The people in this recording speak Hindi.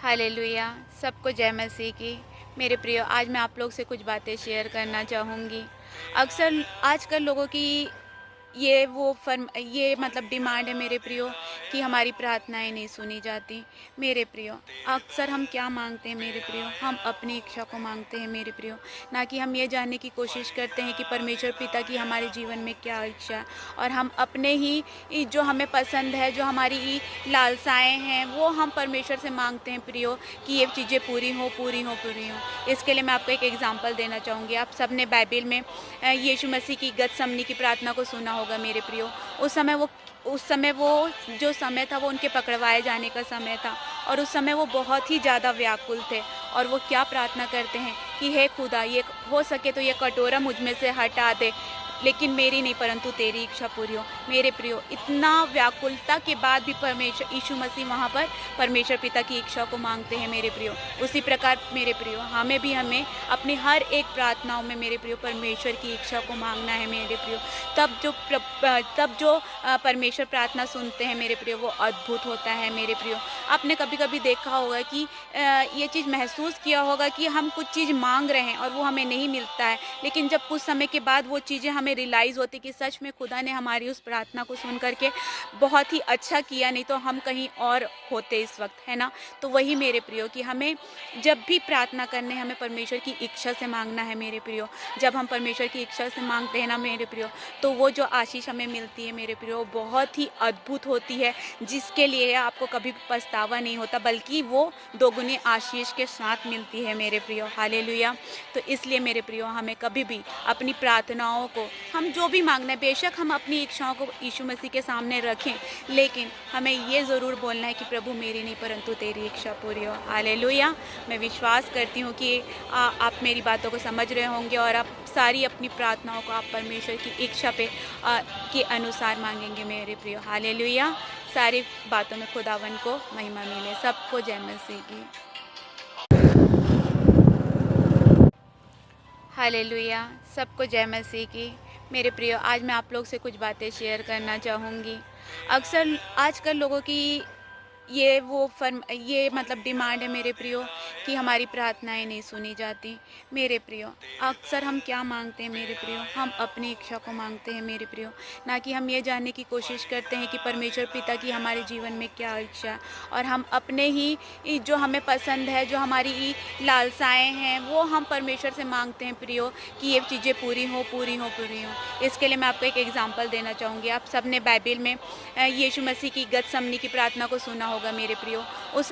हालेलुया। सबको जय मसीह की। मेरे प्रियो, आज मैं आप लोग से कुछ बातें शेयर करना चाहूँगी। अक्सर आजकल लोगों की ये मतलब डिमांड है मेरे प्रियो, कि हमारी प्रार्थनाएँ नहीं सुनी जाती। मेरे प्रियो, अक्सर हम क्या माँगते हैं मेरे प्रियो? हम अपनी इच्छा को माँगते हैं मेरे प्रियो, ना कि हम ये जानने की कोशिश करते हैं कि परमेश्वर पिता की हमारे जीवन में क्या इच्छा है। और हम अपने ही जो हमें पसंद है, जो हमारी लालसाएँ हैं, वो हम परमेश्वर से माँगते हैं प्रियो, कि ये चीज़ें पूरी हों, पूरी हों, पूरी हों। इसके लिए मैं आपको एक एग्ज़ाम्पल देना चाहूँगी। आप सबने बाइबिल में यीशु मसीह की गतसमनी की प्रार्थना को सुना होगा मेरे प्रियो। उस समय वो जो समय था, वो उनके पकड़वाए जाने का समय था, और उस समय वो बहुत ही ज़्यादा व्याकुल थे। और वो क्या प्रार्थना करते हैं कि हे खुदा, ये हो सके तो ये कटोरा मुझ में से हटा दे, लेकिन मेरी नहीं परंतु तेरी इच्छा पूरी हो। मेरे प्रियो, इतना व्याकुलता के बाद भी परमेश्वर यीशु मसीह वहाँ पर परमेश्वर पिता की इच्छा को माँगते हैं मेरे प्रियो। उसी प्रकार मेरे प्रियो, हमें अपनी हर एक प्रार्थनाओं में मेरे प्रियो परमेश्वर की इच्छा को माँगना है मेरे प्रियो। तब जो परमेश्वर प्रार्थना सुनते हैं मेरे प्रियो, वो अद्भुत होता है मेरे प्रियो। आपने कभी-कभी देखा होगा कि ये चीज़ महसूस किया होगा कि हम कुछ चीज़ माँग रहे हैं और वो हमें नहीं मिलता है, लेकिन जब कुछ समय के बाद वो चीज़ें हमें रियलाइज़ होती कि सच में खुदा ने हमारी उस प्रार्थना को सुन कर के बहुत ही अच्छा किया, नहीं तो हम कहीं और होते इस वक़्त, है ना? तो वही मेरे प्रियो, कि हमें जब भी प्रार्थना करनी है, हमें परमेश्वर की इच्छा से माँगना है मेरे प्रियो। जब हम परमेश्वर की इच्छा से माँगते हैं ना मेरे प्रियो, तो वो जो आशीष हमें मिलती है मेरे प्रियो, बहुत ही अद्भुत होती है, जिसके लिए आपको कभी पछतावा नहीं होता, बल्कि वो दोगुनी आशीष के साथ मिलती है मेरे प्रियो। हालेलुया! तो इसलिए मेरे प्रियो, हमें कभी भी अपनी प्रार्थनाओं को, हम जो भी माँगना है, बेशक हम अपनी इच्छाओं को यीशु मसीह के सामने रखें, लेकिन हमें ये ज़रूर बोलना है कि प्रभु, मेरी नहीं परंतु तेरी इच्छा पूरी हो। हालेलुया! मैं विश्वास करती हूँ कि आप मेरी बातों को समझ रहे होंगे, और आप सारी अपनी प्रार्थनाओं को आप परमेश्वर की इच्छा के अनुसार माँगेंगे मेरे प्रियो। हालेलुया! सारी बातों में खुदावन को महिमा मिले। सबको जय मसीह की। हालेलुया। सबको जय मसीह की। मेरे प्रियो, आज मैं आप लोग से कुछ बातें शेयर करना चाहूँगी। अक्सर आजकल लोगों की ये मतलब डिमांड है मेरे प्रियो, कि हमारी प्रार्थनाएँ नहीं सुनी जाती। मेरे प्रियो, अक्सर हम क्या माँगते हैं मेरे प्रियो? हम अपनी इच्छा को माँगते हैं मेरे प्रियो, ना कि हम ये जानने की कोशिश करते हैं कि परमेश्वर पिता की हमारे जीवन में क्या इच्छा है। और हम अपने ही जो हमें पसंद है, जो हमारी लालसाएँ हैं, वो हम परमेश्वर से माँगते हैं प्रियो, कि ये चीज़ें पूरी हों, पूरी हों, पूरी हों। इसके लिए मैं आपको एक एग्ज़ाम्पल देना चाहूँगी। आप सबने बाइबिल में यीशु मसीह की गतसमनी की प्रार्थना को सुना होगा मेरे प्रियो। उस